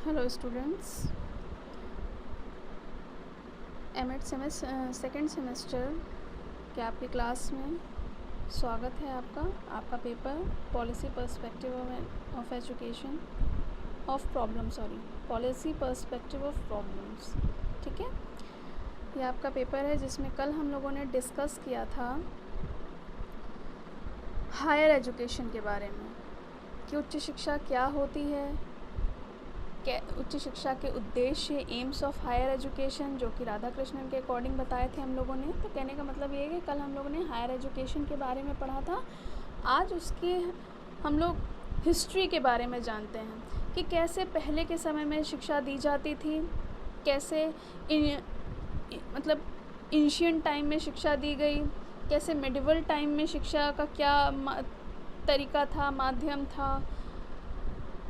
Hello students, MEd second semester के आपकी class में स्वागत है आपका paper policy perspective of education policy perspective of problems. ठीक है, ये आपका पेपर है जिसमें कल हम लोगों ने डिस्कस किया था हायर एजुकेशन के बारे में कि उच्च शिक्षा क्या होती है, उच्च शिक्षा के उद्देश्य, एम्स ऑफ हायर एजुकेशन, जो कि राधा कृष्णन के अकॉर्डिंग बताए थे हम लोगों ने। तो कहने का मतलब ये है कि कल हम लोगों ने हायर एजुकेशन के बारे में पढ़ा था, आज उसकी हम लोग हिस्ट्री के बारे में जानते हैं कि कैसे पहले के समय में शिक्षा दी जाती थी, कैसे एंशिएंट टाइम में शिक्षा दी गई, कैसे मिडिवल टाइम में शिक्षा का क्या तरीका था, माध्यम था,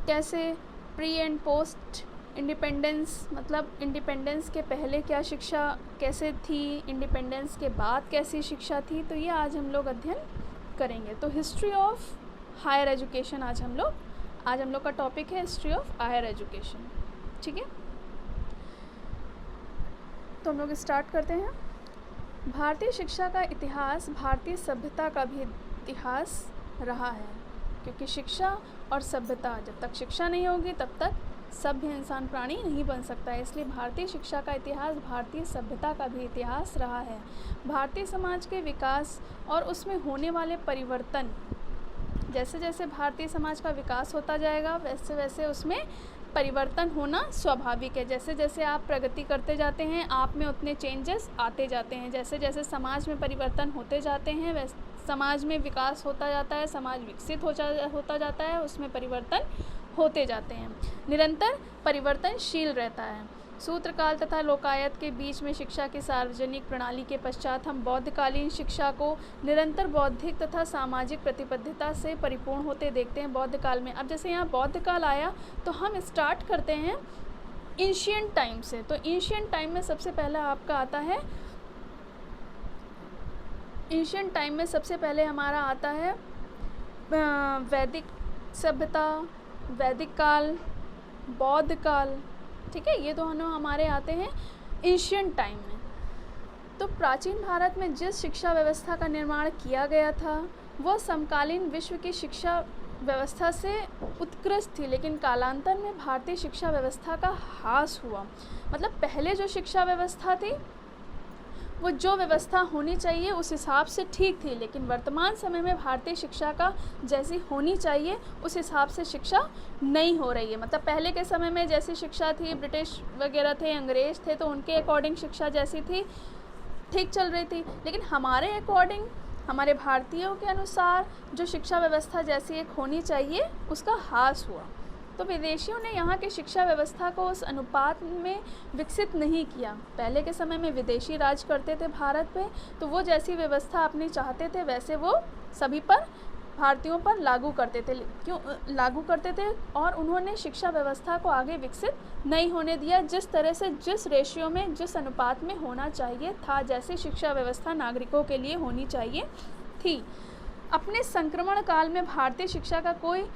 कैसे प्री एंड पोस्ट इंडिपेंडेंस, मतलब इंडिपेंडेंस के पहले क्या शिक्षा कैसे थी, इंडिपेंडेंस के बाद कैसी शिक्षा थी। तो ये आज हम लोग अध्ययन करेंगे। तो हिस्ट्री ऑफ हायर एजुकेशन आज हम लोग का टॉपिक है हिस्ट्री ऑफ हायर एजुकेशन। ठीक है, तो हम लोग स्टार्ट करते हैं। भारतीय शिक्षा का इतिहास भारतीय सभ्यता का भी इतिहास रहा है, क्योंकि शिक्षा और सभ्यता, जब तक शिक्षा नहीं होगी तब तक सभ्य इंसान प्राणी नहीं बन सकता है। इसलिए भारतीय शिक्षा का इतिहास भारतीय सभ्यता का भी इतिहास रहा है। भारतीय समाज के विकास और उसमें होने वाले परिवर्तन, जैसे जैसे भारतीय समाज का विकास होता जाएगा वैसे वैसे उसमें परिवर्तन होना स्वाभाविक है। जैसे जैसे आप प्रगति करते जाते हैं आप में उतने चेंजेस आते जाते हैं। जैसे जैसे समाज में परिवर्तन होते जाते हैं वैसे समाज में विकास होता जाता है, समाज विकसित होता जाता है, उसमें परिवर्तन होते जाते हैं। निरंतर परिवर्तनशील रहता है। सूत्रकाल तथा लोकायत के बीच में शिक्षा की सार्वजनिक प्रणाली के पश्चात हम बौद्धकालीन शिक्षा को निरंतर बौद्धिक तथा सामाजिक प्रतिबद्धता से परिपूर्ण होते देखते हैं बौद्ध काल में। अब जैसे यहाँ बौद्ध काल आया तो हम स्टार्ट करते हैं एंशिएंट टाइम से। तो एंशिएंट टाइम में सबसे पहला आपका आता है, एंशिएंट टाइम में सबसे पहले हमारा आता है वैदिक सभ्यता, वैदिक काल, बौद्ध काल। ठीक है, ये दोनों हमारे आते हैं एंशिएंट टाइम में। तो प्राचीन भारत में जिस शिक्षा व्यवस्था का निर्माण किया गया था वह समकालीन विश्व की शिक्षा व्यवस्था से उत्कृष्ट थी, लेकिन कालांतर में भारतीय शिक्षा व्यवस्था का ह्रास हुआ। मतलब पहले जो शिक्षा व्यवस्था थी वो जो व्यवस्था होनी चाहिए उस हिसाब से ठीक थी, लेकिन वर्तमान समय में भारतीय शिक्षा का जैसी होनी चाहिए उस हिसाब से शिक्षा नहीं हो रही है। मतलब पहले के समय में जैसी शिक्षा थी, ब्रिटिश वगैरह थे, अंग्रेज़ थे, तो उनके अकॉर्डिंग शिक्षा जैसी थी ठीक चल रही थी, लेकिन हमारे अकॉर्डिंग, हमारे भारतीयों के अनुसार जो शिक्षा व्यवस्था जैसी एक होनी चाहिए उसका ह्रास हुआ। तो विदेशियों ने यहाँ की शिक्षा व्यवस्था को उस अनुपात में विकसित नहीं किया। पहले के समय में विदेशी राज करते थे भारत पे, तो वो जैसी व्यवस्था अपनी चाहते थे वैसे वो सभी पर, भारतीयों पर लागू करते थे और उन्होंने शिक्षा व्यवस्था को आगे विकसित नहीं होने दिया जिस तरह से, जिस रेशियो में, जिस अनुपात में होना चाहिए था, जैसी शिक्षा व्यवस्था नागरिकों के लिए होनी चाहिए थी। अपने संक्रमण काल में भारतीय शिक्षा का कोई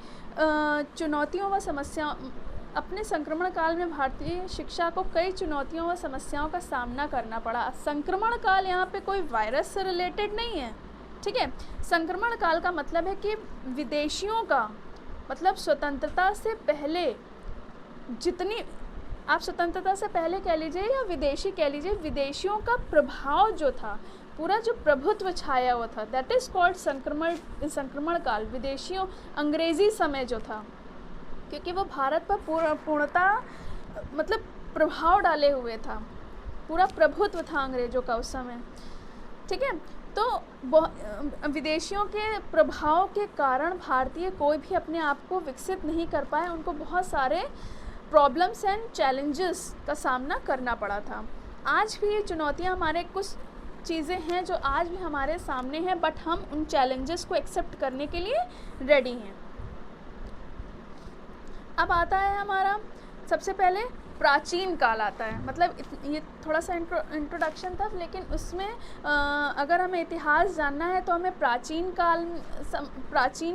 चुनौतियों व समस्याओं अपने संक्रमण काल में भारतीय शिक्षा को कई चुनौतियों व समस्याओं का सामना करना पड़ा। संक्रमण काल यहाँ पे कोई वायरस से रिलेटेड नहीं है। ठीक है, संक्रमण काल का मतलब है कि विदेशियों का, मतलब स्वतंत्रता से पहले जितनी, आप स्वतंत्रता से पहले कह लीजिए या विदेशी कह लीजिए, विदेशियों का प्रभाव जो था, पूरा जो प्रभुत्व छाया हुआ था, दैट इज़ कॉल्ड संक्रमण काल। विदेशियों, अंग्रेज़ी समय जो था, क्योंकि वो भारत पर पूर्णतः मतलब प्रभाव डाले हुए था, पूरा प्रभुत्व था अंग्रेज़ों का उस समय। ठीक है, तो विदेशियों के प्रभाव के कारण भारतीय कोई भी अपने आप को विकसित नहीं कर पाए, उनको बहुत सारे प्रॉब्लम्स एंड चैलेंजेस का सामना करना पड़ा था। आज भी ये चुनौतियाँ, हमारे कुछ चीज़ें हैं जो आज भी हमारे सामने हैं, बट हम उन चैलेंजेस को एक्सेप्ट करने के लिए रेडी हैं। अब आता है हमारा सबसे पहले प्राचीन काल आता है। मतलब ये थोड़ा सा इंट्रोडक्शन था, लेकिन उसमें अगर हमें इतिहास जानना है तो हमें प्राचीन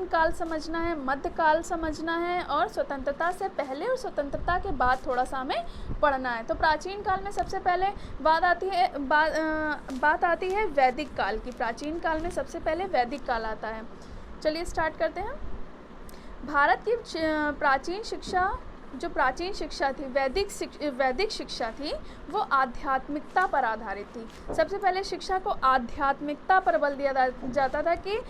काल समझना है, मध्यकाल समझना है, और स्वतंत्रता से पहले और स्वतंत्रता के बाद थोड़ा सा हमें पढ़ना है। तो प्राचीन काल में सबसे पहले बात आती है वैदिक काल की। प्राचीन काल में सबसे पहले वैदिक काल आता है। चलिए स्टार्ट करते हैं। भारत की प्राचीन शिक्षा थी, वैदिक शिक्षा थी, वो आध्यात्मिकता पर आधारित थी। सबसे पहले शिक्षा को आध्यात्मिकता पर बल दिया जाता था कि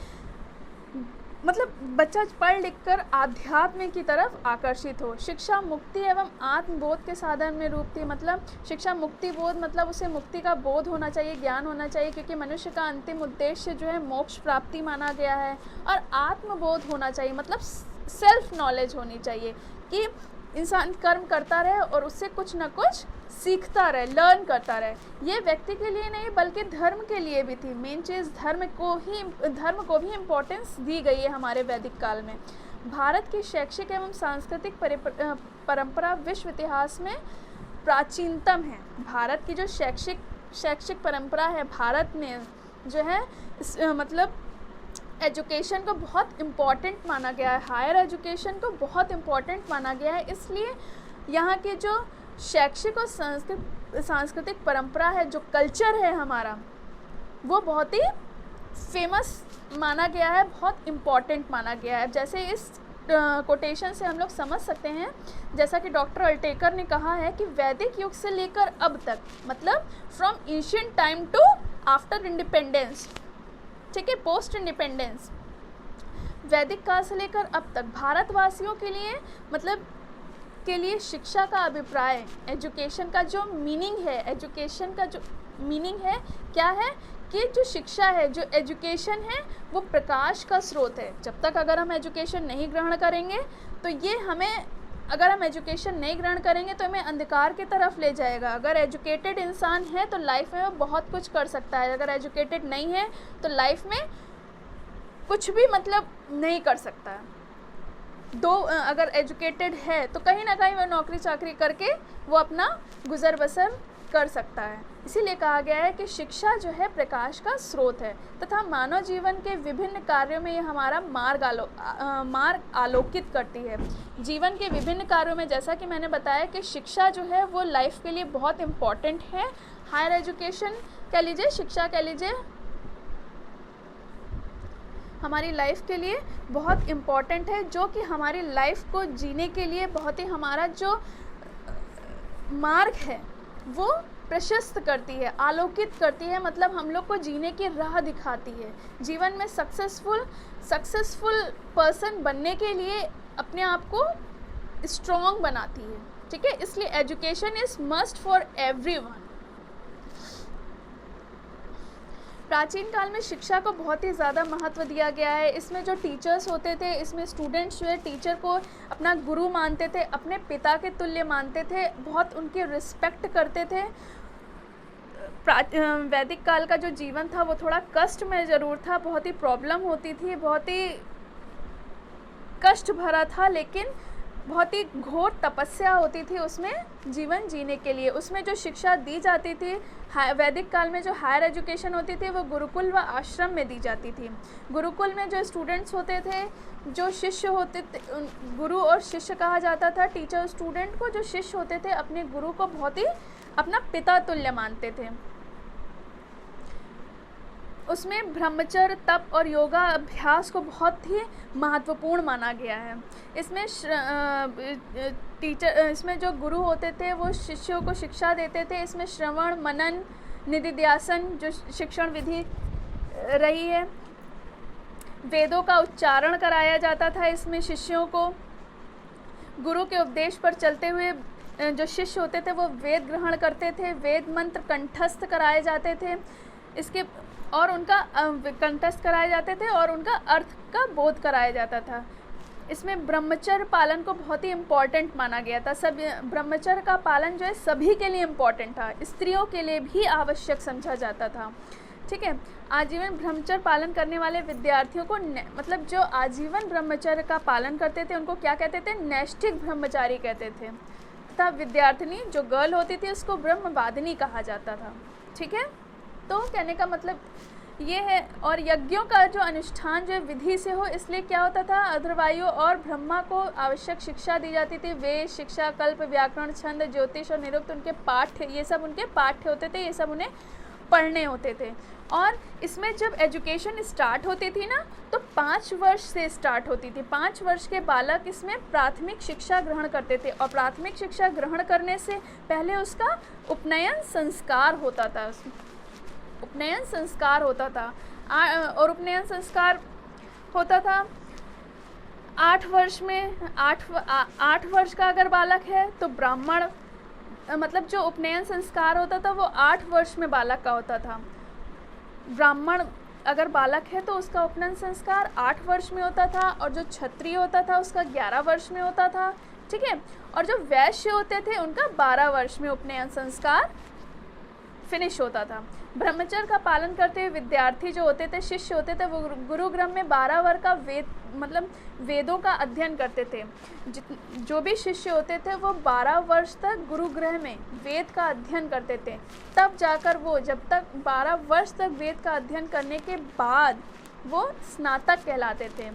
मतलब बच्चा पढ़ लिख कर आध्यात्म की तरफ आकर्षित हो। शिक्षा मुक्ति एवं आत्मबोध के साधन में रूप थी। मतलब शिक्षा मुक्ति बोध, मतलब उसे मुक्ति का बोध होना चाहिए, ज्ञान होना चाहिए, क्योंकि मनुष्य का अंतिम उद्देश्य जो है मोक्ष प्राप्ति माना गया है। और आत्मबोध होना चाहिए, मतलब सेल्फ नॉलेज होनी चाहिए कि इंसान कर्म करता रहे और उससे कुछ न कुछ सीखता रहे, लर्न करता रहे। ये व्यक्ति के लिए नहीं बल्कि धर्म के लिए भी थी। मेन चीज़ धर्म को भी इम्पोर्टेंस दी गई है हमारे वैदिक काल में। भारत की शैक्षिक एवं सांस्कृतिक परंपरा विश्व इतिहास में प्राचीनतम है। भारत की जो शैक्षिक परंपरा है भारत में जो है मतलब एजुकेशन को बहुत इम्पॉर्टेंट माना गया है, हायर एजुकेशन को बहुत इम्पॉर्टेंट माना गया है। इसलिए यहाँ के जो शैक्षिक और सांस्कृतिक परंपरा है, जो कल्चर है हमारा, वो बहुत ही फेमस माना गया है, बहुत इम्पॉर्टेंट माना गया है। जैसे इस कोटेशन से हम लोग समझ सकते हैं, जैसा कि डॉक्टर अल्टेकर ने कहा है कि वैदिक युग से लेकर अब तक, मतलब from ancient time to after independence, ठीक है, पोस्ट इंडिपेंडेंस, वैदिक काल से लेकर अब तक भारतवासियों के लिए शिक्षा का अभिप्राय, एजुकेशन का जो मीनिंग है, एजुकेशन का जो मीनिंग है क्या है कि जो शिक्षा है, जो एजुकेशन है, वो प्रकाश का स्रोत है। जब तक अगर हम एजुकेशन नहीं ग्रहण करेंगे तो ये हमें, अगर हम एजुकेशन नहीं ग्रहण करेंगे तो हमें अंधकार की तरफ ले जाएगा। अगर एजुकेटेड इंसान है तो लाइफ में वो बहुत कुछ कर सकता है, अगर एजुकेटेड नहीं है तो लाइफ में कुछ भी मतलब नहीं कर सकता है। अगर एजुकेटेड है तो कहीं ना कहीं वो नौकरी चाकरी करके वो अपना गुजर बसर कर सकता है। इसीलिए कहा गया है कि शिक्षा जो है प्रकाश का स्रोत है तथा मानव जीवन के विभिन्न कार्यों में ये हमारा मार्ग आलोकित करती है। जीवन के विभिन्न कार्यों में, जैसा कि मैंने बताया कि शिक्षा जो है वो लाइफ के लिए बहुत इम्पॉर्टेंट है। हायर एजुकेशन कह लीजिए, शिक्षा कह लीजिए, हमारी लाइफ के लिए बहुत इम्पॉर्टेंट है, जो कि हमारी लाइफ को जीने के लिए बहुत ही हमारा जो मार्ग है वो प्रशस्त करती है, आलोकित करती है। मतलब हम लोग को जीने की राह दिखाती है। जीवन में सक्सेसफुल पर्सन बनने के लिए अपने आप को स्ट्रॉन्ग बनाती है, ठीक है। इसलिए education is must for everyone. प्राचीन काल में शिक्षा को बहुत ही ज़्यादा महत्व दिया गया है। इसमें जो टीचर्स होते थे, इसमें स्टूडेंट्स जो है टीचर को अपना गुरु मानते थे, अपने पिता के तुल्य मानते थे, बहुत उनकी रिस्पेक्ट करते थे। वैदिक काल का जो जीवन था वो थोड़ा कष्ट में ज़रूर था, बहुत ही प्रॉब्लम होती थी, बहुत ही कष्ट भरा था, लेकिन बहुत ही घोर तपस्या होती थी उसमें जीवन जीने के लिए। उसमें जो शिक्षा दी जाती थी, वैदिक काल में जो हायर एजुकेशन होती थी वो गुरुकुल व आश्रम में दी जाती थी। गुरुकुल में जो स्टूडेंट्स होते थे, जो शिष्य होते थे, गुरु और शिष्य कहा जाता था टीचर स्टूडेंट को। जो शिष्य होते थे अपने गुरु को बहुत ही अपना पिता तुल्य मानते थे। उसमें ब्रह्मचर्य, तप और योगा अभ्यास को बहुत ही महत्वपूर्ण माना गया है। इसमें जो गुरु होते थे वो शिष्यों को शिक्षा देते थे। इसमें श्रवण, मनन, निधिध्यासन जो शिक्षण विधि रही है। वेदों का उच्चारण कराया जाता था इसमें शिष्यों को। गुरु के उपदेश पर चलते हुए जो शिष्य होते थे वो वेद ग्रहण करते थे। वेद मंत्र कंठस्थ कराए जाते थे, और उनका कंठस्थ कराए जाते थे और उनका अर्थ का बोध कराया जाता था। इसमें ब्रह्मचर्य पालन को बहुत ही इम्पॉर्टेंट माना गया था। सब ब्रह्मचर्य का पालन जो है सभी के लिए इम्पॉर्टेंट था, स्त्रियों के लिए भी आवश्यक समझा जाता था, ठीक है। आजीवन ब्रह्मचर्य पालन करने वाले विद्यार्थियों को मतलब जो आजीवन ब्रह्मचर्य का पालन करते थे उनको क्या कहते थे? नैष्ठिक ब्रह्मचारी कहते थे, तथा विद्यार्थिनी जो गर्ल होती थी उसको ब्रह्मवादिनी कहा जाता था। ठीक है, तो कहने का मतलब ये है। और यज्ञों का जो अनुष्ठान जो विधि से हो, इसलिए क्या होता था, अध्वर्यु और ब्रह्मा को आवश्यक शिक्षा दी जाती थी। वेद शिक्षा, कल्प, व्याकरण, छंद, ज्योतिष और निरुक्त उनके पाठ्य, ये सब उनके पाठ्य होते थे, ये सब उन्हें पढ़ने होते थे। और इसमें जब एजुकेशन स्टार्ट होती थी ना, तो 5 वर्ष से स्टार्ट होती थी। 5 वर्ष के बालक इसमें प्राथमिक शिक्षा ग्रहण करते थे, और प्राथमिक शिक्षा ग्रहण करने से पहले उसका उपनयन संस्कार होता था। उपनयन संस्कार होता था और उपनयन संस्कार होता था 8 वर्ष में। 8 वर्ष का अगर बालक है तो ब्राह्मण, मतलब जो उपनयन संस्कार होता था वो 8 वर्ष में बालक का होता था। ब्राह्मण अगर बालक है तो उसका उपनयन संस्कार 8 वर्ष में होता था, और जो क्षत्रिय होता था उसका 11 वर्ष में होता था। ठीक है, और जो वैश्य होते थे उनका 12 वर्ष में उपनयन संस्कार फिनिश होता था। ब्रह्मचर्य का पालन करते हुए विद्यार्थी जो होते थे, शिष्य होते थे, वो गुरुग्रह में 12 वर्ष का वेदों का अध्ययन करते थे। जो भी शिष्य होते थे वो 12 वर्ष तक गुरुग्रह में वेद का अध्ययन करते थे। तब जाकर वो, जब तक 12 वर्ष तक वेद का अध्ययन करने के बाद वो स्नातक कहलाते थे।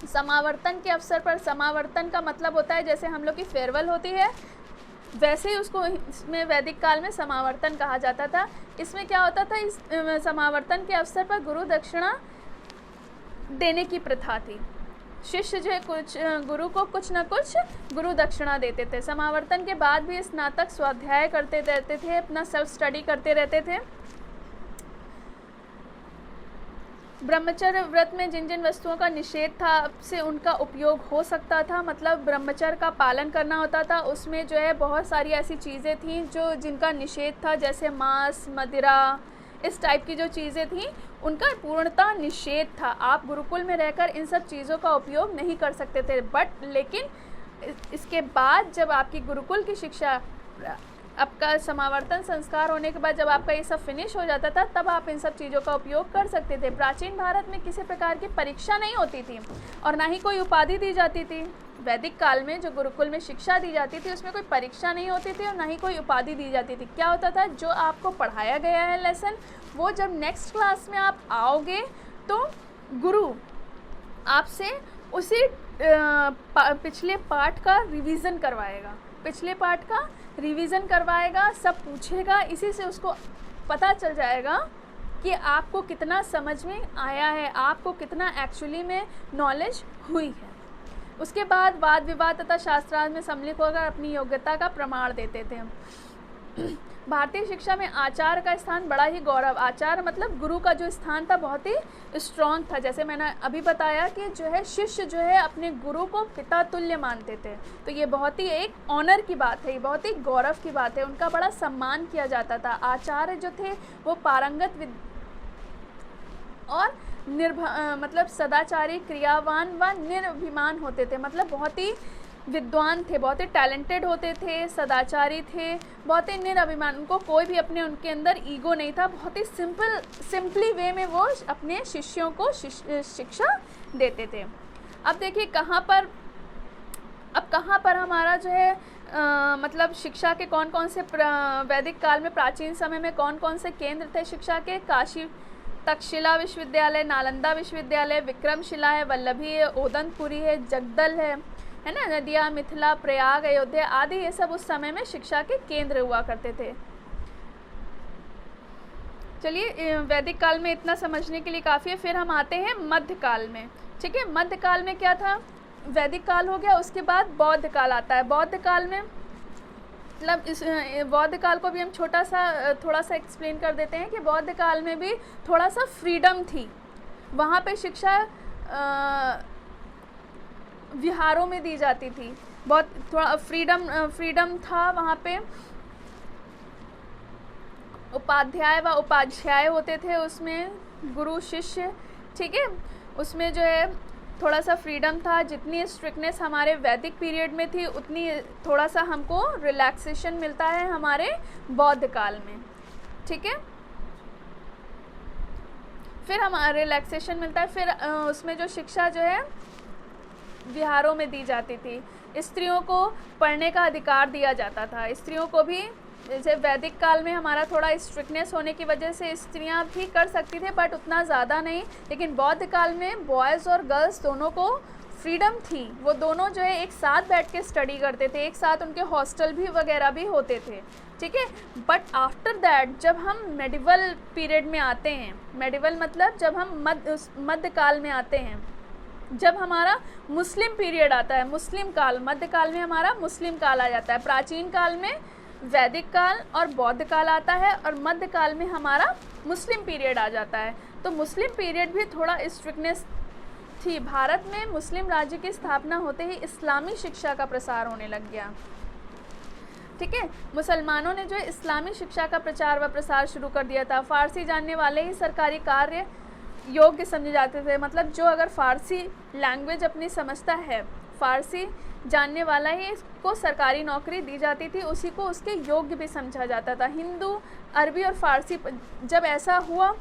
समावर्तन के अवसर पर, समावर्तन का मतलब होता है जैसे हम लोग की फेयरवेल होती है, वैसे ही उसको इसमें वैदिक काल में समावर्तन कहा जाता था। इसमें क्या होता था, इस समावर्तन के अवसर पर गुरु दक्षिणा देने की प्रथा थी। शिष्य जो है कुछ गुरु को कुछ न कुछ गुरु दक्षिणा देते थे। समावर्तन के बाद भी स्नातक स्वाध्याय करते रहते थे, अपना सेल्फ स्टडी करते रहते थे। ब्रह्मचर्य व्रत में जिन जिन वस्तुओं का निषेध था, अब से उनका उपयोग हो सकता था, मतलब ब्रह्मचर्य का पालन करना होता था। उसमें जो है बहुत सारी ऐसी चीज़ें थीं जो जिनका निषेध था, जैसे मांस, मदिरा, इस टाइप की जो चीज़ें थीं उनका पूर्णतः निषेध था। आप गुरुकुल में रहकर इन सब चीज़ों का उपयोग नहीं कर सकते थे। लेकिन इसके बाद जब आपकी गुरुकुल की शिक्षा, आपका समावर्तन संस्कार होने के बाद जब आपका ये सब फिनिश हो जाता था, तब आप इन सब चीज़ों का उपयोग कर सकते थे। प्राचीन भारत में किसी प्रकार की परीक्षा नहीं होती थी और ना ही कोई उपाधि दी जाती थी। वैदिक काल में जो गुरुकुल में शिक्षा दी जाती थी उसमें कोई परीक्षा नहीं होती थी और ना ही कोई उपाधि दी जाती थी। क्या होता था, जो आपको पढ़ाया गया है लेसन, वो जब नेक्स्ट क्लास में आप आओगे तो गुरु आपसे उसी पिछले पाठ का रिवीजन करवाएगा, पिछले पाठ का रिवीजन करवाएगा, सब पूछेगा। इसी से उसको पता चल जाएगा कि आपको कितना समझ में आया है, आपको कितना एक्चुअली में नॉलेज हुई है। उसके बाद वाद विवाद तथा शास्त्रार्थ में सम्मिलित होकर अपनी योग्यता का प्रमाण देते थे। भारतीय शिक्षा में आचार्य का स्थान बड़ा ही गौरव, आचार्य मतलब गुरु का जो स्थान था बहुत ही स्ट्रॉन्ग था। जैसे मैंने अभी बताया कि जो है शिष्य जो है अपने गुरु को पिता तुल्य मानते थे, तो ये बहुत ही एक ऑनर की बात है, ये बहुत ही गौरव की बात है। उनका बड़ा सम्मान किया जाता था। आचार्य जो थे वो पारंगत और मतलब सदाचारी, क्रियावान व निर्भिमान होते थे, मतलब बहुत ही विद्वान थे, बहुत ही टैलेंटेड होते थे, सदाचारी थे, बहुत ही निरभिमान, उनको कोई भी उनके अंदर ईगो नहीं था। बहुत ही सिंपली वे में वो अपने शिष्यों को शिक्षा देते थे। अब देखिए कहाँ पर हमारा जो है मतलब शिक्षा के कौन कौन से वैदिक काल में प्राचीन समय में कौन कौन से केंद्र थे शिक्षा के। काशी तक्षशिला विश्वविद्यालय, नालंदा विश्वविद्यालय, विक्रमशिला है, वल्लभी है, ओदनपुरी है, जगदल है ना, नदिया, मिथिला, प्रयाग, अयोध्या आदि, ये सब उस समय में शिक्षा के केंद्र हुआ करते थे। चलिए वैदिक काल में इतना समझने के लिए काफ़ी है। फिर हम आते हैं मध्यकाल में। ठीक है, मध्यकाल में क्या था, वैदिक काल हो गया, उसके बाद बौद्ध काल आता है। बौद्ध काल में मतलब इस बौद्ध काल को भी हम थोड़ा सा एक्सप्लेन कर देते हैं कि बौद्ध काल में भी थोड़ा सा फ्रीडम थी। वहाँ पे शिक्षा विहारों में दी जाती थी, बहुत थोड़ा फ्रीडम था वहाँ पे। उपाध्याय व उपाध्याय होते थे उसमें, गुरु शिष्य, ठीक है, उसमें जो है थोड़ा सा फ्रीडम था। जितनी स्ट्रिक्टनेस हमारे वैदिक पीरियड में थी उतनी थोड़ा सा हमको रिलैक्सेशन मिलता है हमारे बौद्ध काल में। ठीक है, फिर हमारा रिलैक्सेशन मिलता है। फिर उसमें जो शिक्षा जो है विहारों में दी जाती थी। स्त्रियों को पढ़ने का अधिकार दिया जाता था। स्त्रियों को भी, जैसे वैदिक काल में हमारा थोड़ा स्ट्रिक्टनेस होने की वजह से स्त्रियां भी कर सकती थी, बट उतना ज़्यादा नहीं। लेकिन बौद्ध काल में बॉयज़ और गर्ल्स दोनों को फ्रीडम थी। वो दोनों जो है एक साथ बैठ के स्टडी करते थे, एक साथ उनके हॉस्टल भी वगैरह भी होते थे, ठीक है। बट आफ्टर दैट जब हम मेडिवल पीरियड में आते हैं, मेडिवल मतलब जब हम मध्य काल में आते हैं, जब हमारा मुस्लिम पीरियड आता है, मुस्लिम काल, मध्य काल में हमारा मुस्लिम काल आ जाता है। प्राचीन काल में वैदिक काल और बौद्ध काल आता है और मध्य काल में हमारा मुस्लिम पीरियड आ जाता है। तो मुस्लिम पीरियड भी थोड़ा स्ट्रिक्टनेस थी। भारत में मुस्लिम राज्य की स्थापना होते ही इस्लामी शिक्षा का प्रसार होने लग गया, ठीक है। मुसलमानों ने जो है इस्लामी शिक्षा का प्रचार व प्रसार शुरू कर दिया था। फ़ारसी जानने वाले ही सरकारी कार्य योग्य समझे जाते थे। मतलब जो अगर फ़ारसी लैंग्वेज अपनी समझता है, फ़ारसी जानने वाला ही इसको सरकारी नौकरी दी जाती थी, उसी को उसके योग्य भी समझा जाता था। हिंदू, अरबी और फ़ारसी, जब ऐसा हुआ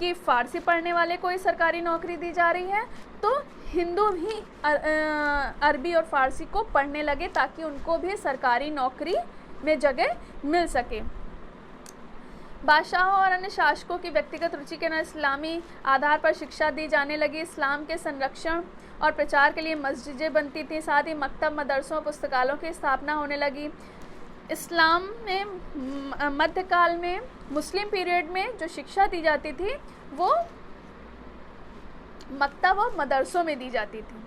कि फ़ारसी पढ़ने वाले को ही सरकारी नौकरी दी जा रही है, तो हिंदू भी अरबी और फ़ारसी को पढ़ने लगे ताकि उनको भी सरकारी नौकरी में जगह मिल सके। बादशाहों और अन्य शासकों की व्यक्तिगत रुचि के न इस्लामी आधार पर शिक्षा दी जाने लगी। इस्लाम के संरक्षण और प्रचार के लिए मस्जिदें बनती थीं, साथ ही मकतब, मदरसों, पुस्तकालयों की स्थापना होने लगी। इस्लाम में मध्यकाल में, मुस्लिम पीरियड में जो शिक्षा दी जाती थी वो मकतब और मदरसों में दी जाती थी,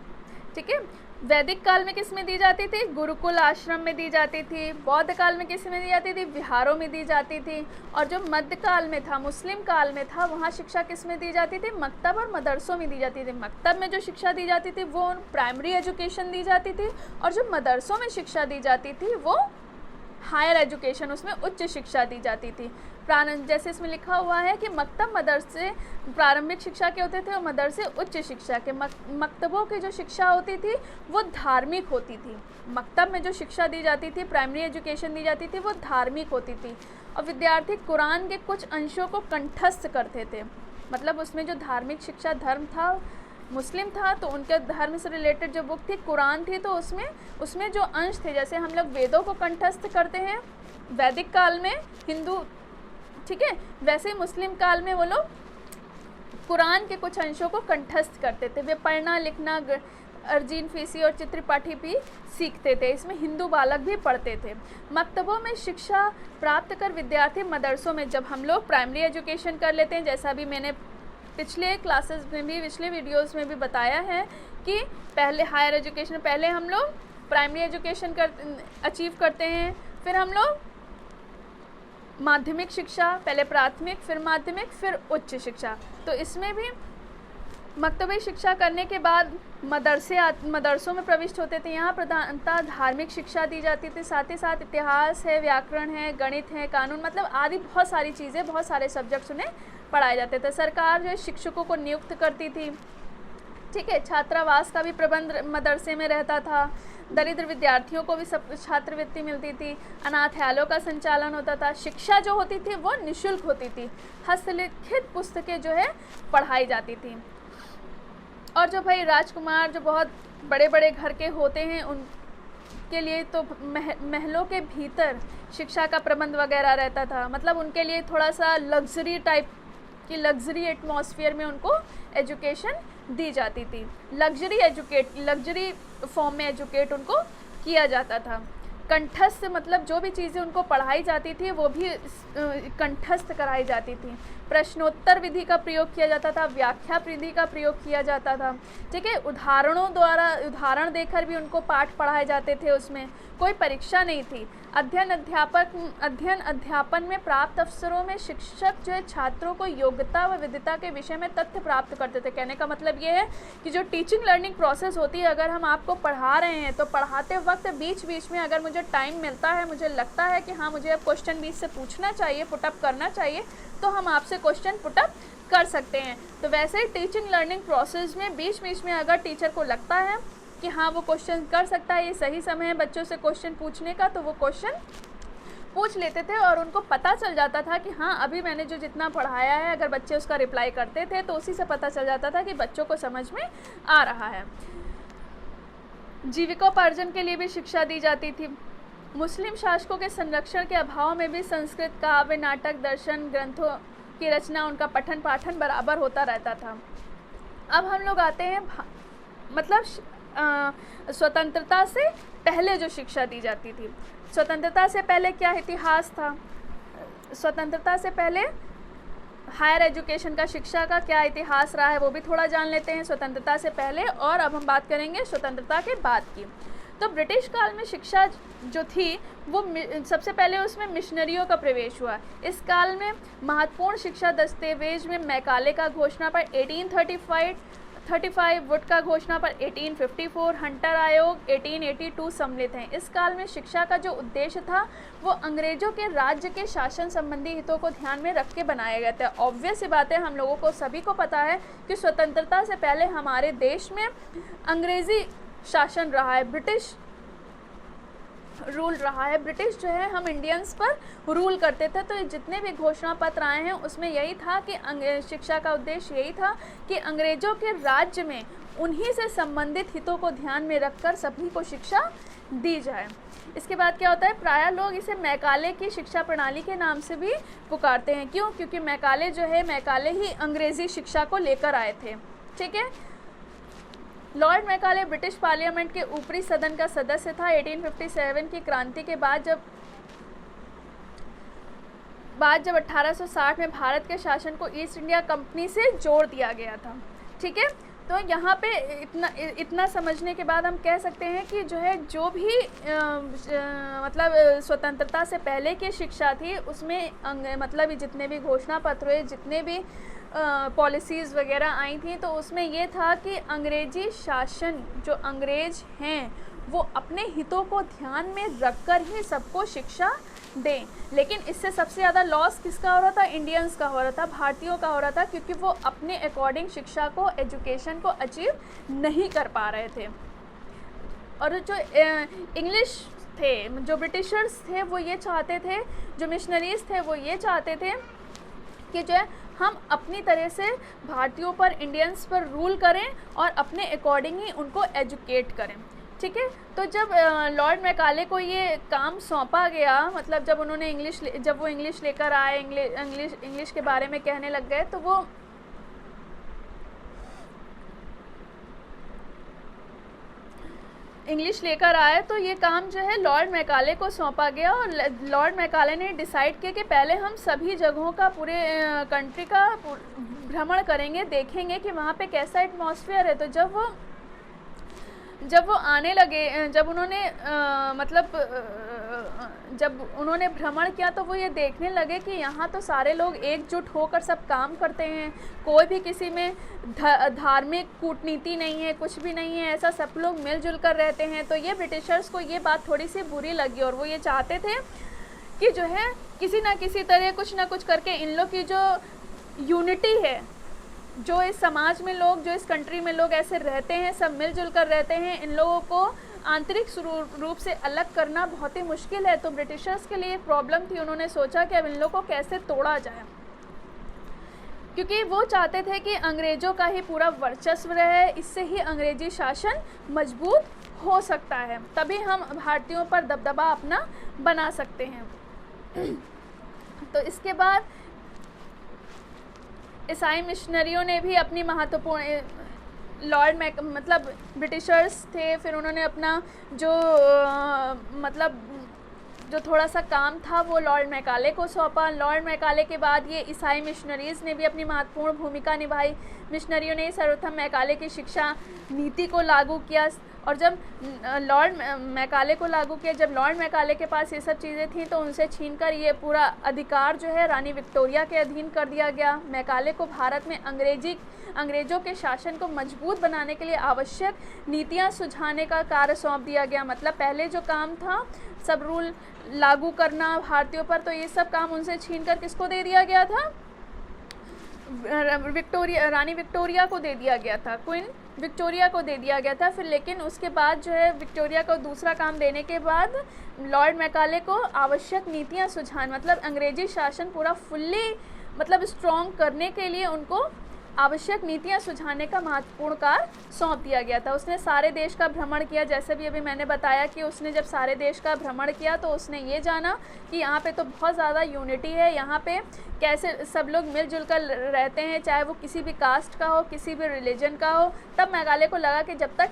ठीक है। वैदिक काल में किस में दी जाती थी? गुरुकुल आश्रम में दी जाती थी। बौद्ध काल में किस में दी जाती थी? विहारों में दी जाती थी। और जो मध्य काल में था, मुस्लिम काल में था, वहाँ शिक्षा किस में दी जाती थी? मकतब और मदरसों में दी जाती थी। मकतब में जो शिक्षा दी जाती थी वो प्राइमरी एजुकेशन दी जाती थी, और जो मदरसों में शिक्षा दी जाती थी वो हायर एजुकेशन, उसमें उच्च शिक्षा दी जाती थी। जैसे इसमें लिखा हुआ है कि मकतब मदरसे प्रारंभिक शिक्षा के होते थे और मदरसे उच्च शिक्षा के। मकतबों की जो शिक्षा होती थी वो धार्मिक होती थी। मकतब में जो शिक्षा दी जाती थी, प्राइमरी एजुकेशन दी जाती थी, वो धार्मिक होती थी। और विद्यार्थी कुरान के कुछ अंशों को कंठस्थ करते थे। मतलब उसमें जो धार्मिक शिक्षा, धर्म था, मुस्लिम था, तो उनके धर्म से रिलेटेड जो बुक थी, कुरान थी, तो उसमें जो अंश थे, जैसे हम लोग वेदों को कंठस्थ करते हैं वैदिक काल में हिंदू, ठीक है, वैसे ही मुस्लिम काल में वो लोग कुरान के कुछ अंशों को कंठस्थ करते थे। वे पढ़ना लिखना, अर्जीन फीसी और चित्रपाठी भी सीखते थे। इसमें हिंदू बालक भी पढ़ते थे। मकतबों में शिक्षा प्राप्त कर विद्यार्थी मदरसों में, जब हम लोग प्राइमरी एजुकेशन कर लेते हैं, जैसा भी मैंने पिछले क्लासेस में भी, पिछले वीडियोस में भी बताया है कि पहले हायर एजुकेशन, पहले हम लोग प्राइमरी एजुकेशन अचीव करते हैं, फिर हम लोग माध्यमिक शिक्षा, पहले प्राथमिक, फिर माध्यमिक, फिर उच्च शिक्षा। तो इसमें भी मकतबी शिक्षा करने के बाद मदरसों में प्रविष्ट होते थे। यहाँ प्रधानतः धार्मिक शिक्षा दी जाती थी, साथ ही साथ इतिहास है, व्याकरण है, गणित है, कानून, मतलब आदि बहुत सारी चीज़ें, बहुत सारे सब्जेक्ट्स उन्हें पढ़ाए जाते थे। सरकार जो है शिक्षकों को नियुक्त करती थी, ठीक है। छात्रावास का भी प्रबंध मदरसे में रहता था। दरिद्र विद्यार्थियों को भी सब छात्रवृत्ति मिलती थी। अनाथालयों का संचालन होता था। शिक्षा जो होती थी वो निःशुल्क होती थी। हस्तलिखित पुस्तकें जो है पढ़ाई जाती थी। और जो भाई राजकुमार जो बहुत बड़े बड़े घर के होते हैं, उनके लिए तो महलों के भीतर शिक्षा का प्रबंध वगैरह रहता था। मतलब उनके लिए थोड़ा सा लग्जरी टाइप की, लग्जरी एटमॉस्फेयर में उनको एजुकेशन दी जाती थी। लग्जरी फॉर्म में एजुकेट उनको किया जाता था। कंठस्थ मतलब जो भी चीज़ें उनको पढ़ाई जाती थी वो भी कंठस्थ कराई जाती थी। प्रश्नोत्तर विधि का प्रयोग किया जाता था, व्याख्या विधि का प्रयोग किया जाता था, ठीक है। उदाहरण देकर भी उनको पाठ पढ़ाए जाते थे। उसमें कोई परीक्षा नहीं थी। अध्ययन अध्यापन में प्राप्त अवसरों में शिक्षक जो है छात्रों को योग्यता व विद्यता के विषय में तथ्य प्राप्त करते थे। कहने का मतलब ये है कि जो टीचिंग लर्निंग प्रोसेस होती है, अगर हम आपको पढ़ा रहे हैं तो पढ़ाते वक्त बीच बीच में अगर मुझे टाइम मिलता है, मुझे लगता है कि हाँ मुझे अब क्वेश्चन बीच से पूछना चाहिए, पुटअप करना चाहिए, तो हम आपसे क्वेश्चन पुटअप कर सकते हैं। तो वैसे ही टीचिंग लर्निंग प्रोसेस में बीच बीच में अगर टीचर को लगता है कि हाँ वो क्वेश्चन कर सकता है, ये सही समय है बच्चों से क्वेश्चन पूछने का, तो वो क्वेश्चन पूछ लेते थे। और उनको पता चल जाता था कि हाँ अभी मैंने जो जितना पढ़ाया है, अगर बच्चे उसका रिप्लाई करते थे तो उसी से पता चल जाता था कि बच्चों को समझ में आ रहा है। जीविकोपार्जन के लिए भी शिक्षा दी जाती थी। मुस्लिम शासकों के संरक्षण के अभाव में भी संस्कृत काव्य, नाटक, दर्शन ग्रंथों की रचना, उनका पठन पाठन बराबर होता रहता था। अब हम लोग आते हैं मतलब स्वतंत्रता से पहले जो शिक्षा दी जाती थी। स्वतंत्रता से पहले क्या इतिहास था? स्वतंत्रता से पहले हायर एजुकेशन का, शिक्षा का क्या इतिहास रहा है वो भी थोड़ा जान लेते हैं स्वतंत्रता से पहले। और अब हम बात करेंगे स्वतंत्रता के बाद की। तो ब्रिटिश काल में शिक्षा जो थी वो सबसे पहले उसमें मिशनरियों का प्रवेश हुआ। इस काल में महत्वपूर्ण शिक्षा दस्तावेज में मैकाले का घोषणा पर 1835, वुड का घोषणा पर 1854, हंटर आयोग 1882 सम्मिलित हैं। इस काल में शिक्षा का जो उद्देश्य था वो अंग्रेजों के राज्य के शासन संबंधी हितों को ध्यान में रख के बनाया गया था। ऑब्वियस सी बात है, हम लोगों को सभी को पता है कि स्वतंत्रता से पहले हमारे देश में अंग्रेजी शासन रहा है, ब्रिटिश रूल रहा है। ब्रिटिश जो है हम इंडियंस पर रूल करते थे। तो जितने भी घोषणा पत्र आए हैं उसमें यही था कि शिक्षा का उद्देश्य यही था कि अंग्रेजों के राज्य में उन्हीं से संबंधित हितों को ध्यान में रखकर सभी को शिक्षा दी जाए। इसके बाद क्या होता है, प्रायः लोग इसे मैकाले की शिक्षा प्रणाली के नाम से भी पुकारते हैं। क्यों? क्योंकि मैकाले जो है, मैकाले ही अंग्रेज़ी शिक्षा को लेकर आए थे। ठीक है। लॉर्ड मैकाले ब्रिटिश पार्लियामेंट के ऊपरी सदन का सदस्य था। 1857 की क्रांति के बाद जब 1860 में भारत के शासन को ईस्ट इंडिया कंपनी से जोड़ दिया गया था। ठीक है। तो यहाँ पे इतना समझने के बाद हम कह सकते हैं कि जो है जो भी मतलब स्वतंत्रता से पहले की शिक्षा थी उसमें मतलब जितने भी घोषणा पत्र हुए, जितने भी पॉलिसीज़ वगैरह आई थी, तो उसमें ये था कि अंग्रेजी शासन जो अंग्रेज हैं वो अपने हितों को ध्यान में रखकर ही सबको शिक्षा दें। लेकिन इससे सबसे ज़्यादा लॉस किसका हो रहा था? इंडियंस का हो रहा था, भारतीयों का हो रहा था, क्योंकि वो अपने अकॉर्डिंग शिक्षा को, एजुकेशन को अचीव नहीं कर पा रहे थे। और जो इंग्लिश थे, जो ब्रिटिशर्स थे, वो ये चाहते थे, जो मिशनरीज़ थे वो ये चाहते थे कि जो है हम अपनी तरह से भारतीयों पर, इंडियंस पर रूल करें और अपने अकॉर्डिंग ही उनको एजुकेट करें। ठीक है। तो जब लॉर्ड मैकाले को ये काम सौंपा गया, मतलब जब उन्होंने जब वो इंग्लिश लेकर आए, इंग्लिश के बारे में कहने लग गए, तो वो इंग्लिश लेकर आए, तो ये काम जो है लॉर्ड मैकाले को सौंपा गया। और लॉर्ड मैकाले ने डिसाइड किया कि पहले हम सभी जगहों का, पूरे कंट्री का भ्रमण करेंगे, देखेंगे कि वहाँ पे कैसा एटमॉस्फेयर है। तो जब वो आने लगे, जब उन्होंने भ्रमण किया, तो वो ये देखने लगे कि यहाँ तो सारे लोग एकजुट होकर सब काम करते हैं, कोई भी किसी में धार्मिक कूटनीति नहीं है, कुछ भी नहीं है, ऐसा सब लोग मिलजुल कर रहते हैं। तो ये ब्रिटिशर्स को ये बात थोड़ी सी बुरी लगी और वो ये चाहते थे कि जो है किसी ना किसी तरह कुछ ना कुछ करके इन लोग की जो यूनिटी है, जो इस समाज में लोग, जो इस कंट्री में लोग ऐसे रहते हैं, सब मिलजुल कर रहते हैं, इन लोगों को आंतरिक रूप से अलग करना बहुत ही मुश्किल है। तो ब्रिटिशर्स के लिए प्रॉब्लम थी। उन्होंने सोचा कि अब इन लोगों को कैसे तोड़ा जाए, क्योंकि वो चाहते थे कि अंग्रेज़ों का ही पूरा वर्चस्व रहे, इससे ही अंग्रेजी शासन मजबूत हो सकता है, तभी हम भारतीयों पर दबदबा अपना बना सकते हैं। तो इसके बाद ईसाई मिशनरियों ने भी अपनी महत्वपूर्ण, मतलब ब्रिटिशर्स थे, फिर उन्होंने अपना जो थोड़ा सा काम था वो लॉर्ड मैकाले को सौंपा। लॉर्ड मैकाले के बाद ये ईसाई मिशनरीज़ ने भी अपनी महत्वपूर्ण भूमिका निभाई। मिशनरियों ने सर्वप्रथम मैकाले की शिक्षा नीति को लागू किया, और जब लॉर्ड मैकाले को लागू किया, जब लॉर्ड मैकाले के पास ये सब चीज़ें थीं, तो उनसे छीनकर ये पूरा अधिकार जो है रानी विक्टोरिया के अधीन कर दिया गया। मैकाले को भारत में अंग्रेज़ों के शासन को मजबूत बनाने के लिए आवश्यक नीतियाँ सुझाने का कार्य सौंप दिया गया। मतलब पहले जो काम था सब रूल लागू करना भारतीयों पर, तो ये सब काम उनसे छीनकर किसको दे दिया गया था? रानी विक्टोरिया को दे दिया गया था, क्वीन विक्टोरिया को दे दिया गया था। फिर लेकिन उसके बाद जो है विक्टोरिया को दूसरा काम देने के बाद लॉर्ड मैकाले को आवश्यक नीतियाँ सुझान, मतलब अंग्रेजी शासन पूरा फुल्ली मतलब स्ट्रॉन्ग करने के लिए उनको आवश्यक नीतियां सुझाने का महत्वपूर्ण कार्य सौंप दिया गया था। उसने सारे देश का भ्रमण किया, जैसे भी अभी मैंने बताया कि उसने जब सारे देश का भ्रमण किया तो उसने ये जाना कि यहाँ पे तो बहुत ज़्यादा यूनिटी है, यहाँ पे कैसे सब लोग मिलजुल कर रहते हैं, चाहे वो किसी भी कास्ट का हो, किसी भी रिलीजन का हो। तब मेघालय को लगा कि जब तक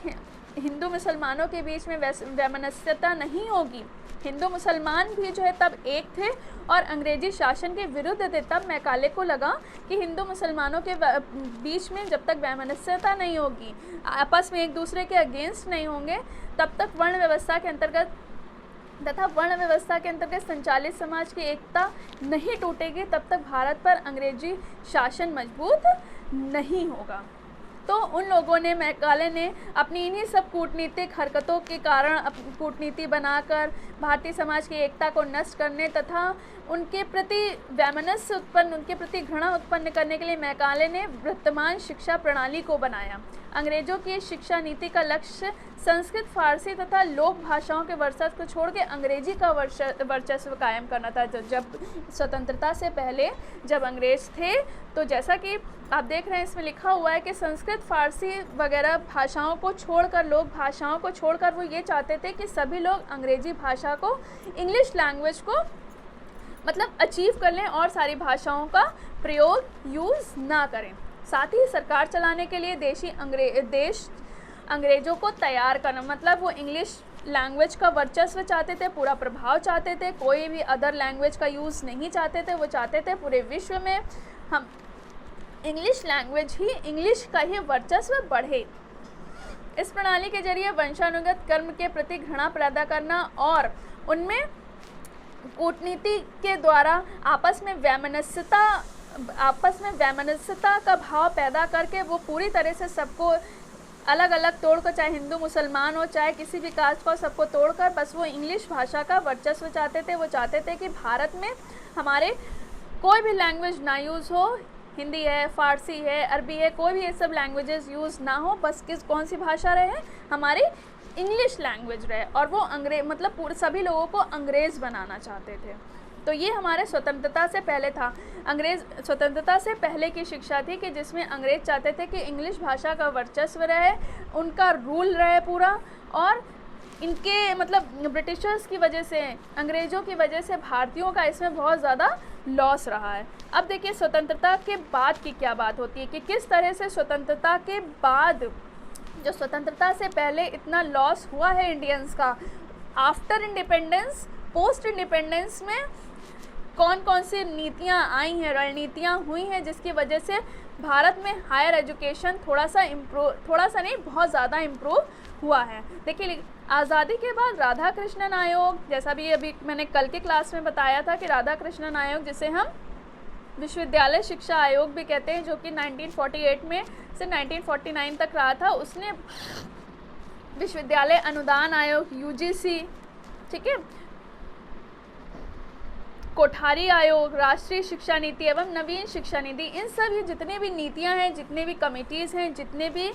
हिंदू मुसलमानों के बीच में वैमनस्यता नहीं होगी, हिंदू मुसलमान भी जो है तब एक थे और अंग्रेजी शासन के विरुद्ध थे, तब मेघालय को लगा कि हिंदू मुसलमानों के बीच में जब तक वैमनस्यता नहीं होगी, आपस में एक दूसरे के अगेंस्ट नहीं होंगे, तब तक वर्ण व्यवस्था के अंतर्गत संचालित समाज की एकता नहीं टूटेगी, तब तक भारत पर अंग्रेजी शासन मजबूत नहीं होगा। तो उन लोगों ने, मेघालय ने अपनी इन्हीं सब कूटनीतिक हरकतों के कारण कूटनीति बनाकर भारतीय समाज की एकता को नष्ट करने तथा उनके प्रति वैमनस्य उत्पन्न, उनके प्रति घृणा उत्पन्न करने के लिए मेघालय ने वर्तमान शिक्षा प्रणाली को बनाया। अंग्रेजों की शिक्षा नीति का लक्ष्य संस्कृत, फारसी तथा लोक भाषाओं के वर्चस्व को छोड़ के अंग्रेजी का वर्चस्व कायम करना था। जब स्वतंत्रता से पहले जब अंग्रेज थे, तो जैसा कि आप देख रहे हैं इसमें लिखा हुआ है कि संस्कृत, फारसी वगैरह भाषाओं को छोड़कर, लोक भाषाओं को छोड़कर वो ये चाहते थे कि सभी लोग अंग्रेजी भाषा को, इंग्लिश लैंग्वेज को मतलब अचीव कर लें और सारी भाषाओं का प्रयोग यूज़ ना करें। साथ ही सरकार चलाने के लिए अंग्रेज़ों को तैयार करना, मतलब वो इंग्लिश लैंग्वेज का वर्चस्व चाहते थे, पूरा प्रभाव चाहते थे, कोई भी अदर लैंग्वेज का यूज़ नहीं चाहते थे। वो चाहते थे पूरे विश्व में हम इंग्लिश लैंग्वेज ही, इंग्लिश का ही वर्चस्व बढ़े। इस प्रणाली के जरिए वंशानुगत कर्म के प्रति घृणा पैदा करना और उनमें कूटनीति के द्वारा आपस में वैमनस्यता का भाव पैदा करके वो पूरी तरह से सबको अलग अलग तोड़कर, चाहे हिंदू मुसलमान हो, चाहे किसी भी कास्ट को, सबको तोड़कर बस वो इंग्लिश भाषा का वर्चस्व चाहते थे। वो चाहते थे कि भारत में हमारे कोई भी लैंग्वेज ना यूज़ हो, हिंदी है, फारसी है, अरबी है, कोई भी ये सब लैंग्वेजेस यूज़ ना हो, बस कौन सी भाषा रहे, हमारी इंग्लिश लैंग्वेज रहे। और वो मतलब सभी लोगों को अंग्रेज़ बनाना चाहते थे। तो ये हमारे स्वतंत्रता से पहले था। स्वतंत्रता से पहले की शिक्षा थी कि जिसमें अंग्रेज़ चाहते थे कि इंग्लिश भाषा का वर्चस्व रहे, उनका रूल रहे पूरा, और इनके मतलब ब्रिटिशर्स की वजह से, अंग्रेज़ों की वजह से भारतीयों का इसमें बहुत ज़्यादा लॉस रहा है। अब देखिए स्वतंत्रता के बाद की क्या बात होती है कि किस तरह से स्वतंत्रता के बाद, जो स्वतंत्रता से पहले इतना लॉस हुआ है इंडियंस का, आफ्टर इंडिपेंडेंस, पोस्ट इंडिपेंडेंस में कौन कौन सी नीतियाँ आई हैं, रणनीतियाँ हुई हैं, जिसकी वजह से भारत में हायर एजुकेशन थोड़ा सा नहीं, बहुत ज़्यादा इम्प्रूव हुआ है। देखिए आज़ादी के बाद राधा कृष्णन आयोग, जैसा भी अभी मैंने कल के क्लास में बताया था कि राधा कृष्णन आयोग, जिसे हम विश्वविद्यालय शिक्षा आयोग भी कहते हैं, जो कि 1948 में से 1949 तक रहा था, उसने विश्वविद्यालय अनुदान आयोग UGC, ठीक है, कोठारी आयोग, राष्ट्रीय शिक्षा नीति एवं नवीन शिक्षा नीति, इन सब ये जितने भी नीतियां हैं, जितने भी कमिटीज़ हैं, जितने भी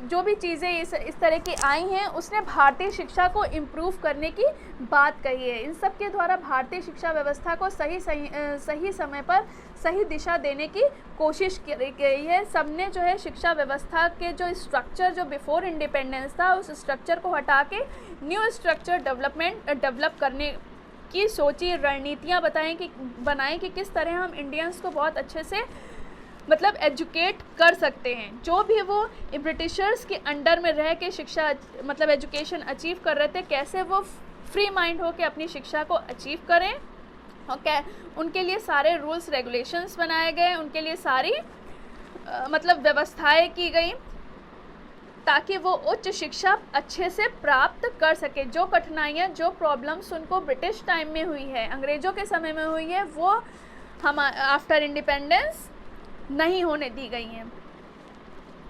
जो भी चीज़ें इस तरह की आई हैं, उसने भारतीय शिक्षा को इम्प्रूव करने की बात कही है। इन सब के द्वारा भारतीय शिक्षा व्यवस्था को सही समय पर सही दिशा देने की कोशिश की गई है। सबने जो है शिक्षा व्यवस्था के जो स्ट्रक्चर जो बिफोर इंडिपेंडेंस था, उस स्ट्रक्चर को हटा के न्यू स्ट्रक्चर डेवलप करने की सोची, रणनीतियाँ बनाएं कि किस तरह हम इंडियंस को बहुत अच्छे से मतलब एजुकेट कर सकते हैं। जो भी वो ब्रिटिशर्स के अंडर में रह के शिक्षा मतलब एजुकेशन अचीव कर रहे थे, कैसे वो फ्री माइंड हो के अपनी शिक्षा को अचीव करें, और उनके लिए सारे रूल्स रेगुलेशंस बनाए गए, उनके लिए सारी मतलब व्यवस्थाएं की गई ताकि वो उच्च शिक्षा अच्छे से प्राप्त कर सके। जो कठिनाइयाँ, जो प्रॉब्लम्स उनको ब्रिटिश टाइम में हुई है, अंग्रेज़ों के समय में हुई है, वो हम आफ्टर इंडिपेंडेंस नहीं होने दी गई हैं।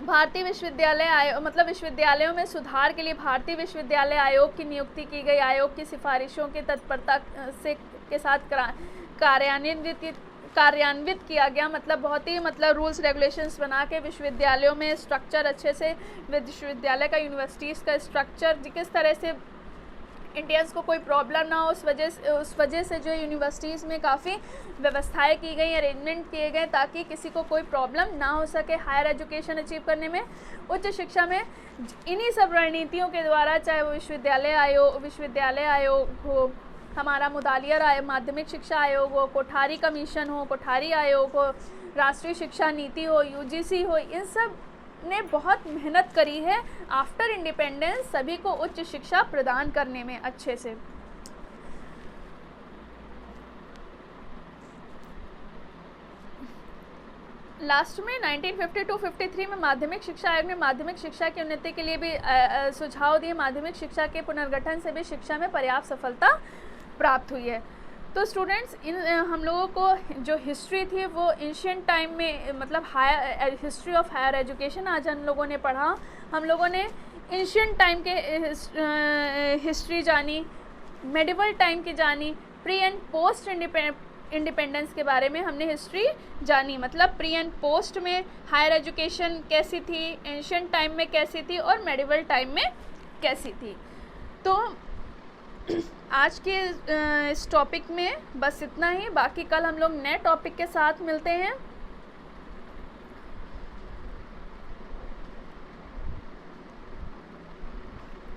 भारतीय विश्वविद्यालय आयोग मतलब विश्वविद्यालयों में सुधार के लिए भारतीय विश्वविद्यालय आयोग की नियुक्ति की गई। आयोग की सिफारिशों की तत्परता के साथ कार्यान्वित किया गया, मतलब बहुत ही रूल्स रेगुलेशंस बना के विश्वविद्यालयों में स्ट्रक्चर अच्छे से, विश्वविद्यालय का, यूनिवर्सिटीज़ का स्ट्रक्चर किस तरह से इंडियंस को कोई प्रॉब्लम ना हो, उस वजह से जो यूनिवर्सिटीज़ में काफ़ी व्यवस्थाएं की गई, अरेंजमेंट किए गए ताकि किसी को कोई प्रॉब्लम ना हो सके हायर एजुकेशन अचीव करने में, उच्च शिक्षा में। इन्हीं सब रणनीतियों के द्वारा, चाहे वो विश्वविद्यालय आयोग हो, हमारा मुदालिया माध्यमिक शिक्षा आयोग हो, कोठारी कमीशन हो, कोठारी आयोग हो, राष्ट्रीय शिक्षा नीति हो, यूजीसी हो, इन सब ने बहुत मेहनत करी है आफ्टर इंडिपेंडेंस सभी को उच्च शिक्षा प्रदान करने में अच्छे से। लास्ट में 1952-53 में माध्यमिक शिक्षा आयोग ने माध्यमिक शिक्षा की उन्नति के लिए भी सुझाव दिए। माध्यमिक शिक्षा के पुनर्गठन से भी शिक्षा में पर्याप्त सफलता प्राप्त हुई है। तो स्टूडेंट्स, हम लोगों को जो हिस्ट्री थी वो एंशिएंट टाइम में, मतलब हिस्ट्री ऑफ हायर एजुकेशन आज हम लोगों ने पढ़ा। हम लोगों ने एंशिएंट टाइम के हिस्ट्री जानी, मेडिवल टाइम की जानी, प्री एंड पोस्ट इंडिपेंडेंस के बारे में हमने हिस्ट्री जानी। मतलब प्री एंड पोस्ट में हायर एजुकेशन कैसी थी, एंशिएंट टाइम में कैसी थी और मेडिवल टाइम में कैसी थी। तो आज के इस टॉपिक में बस इतना ही। बाकी कल हम लोग नए टॉपिक के साथ मिलते हैं।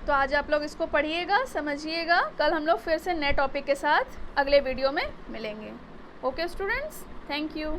तो आज आप लोग इसको पढ़िएगा, समझिएगा। कल हम लोग फिर से नए टॉपिक के साथ अगले वीडियो में मिलेंगे। Okay students, thank you.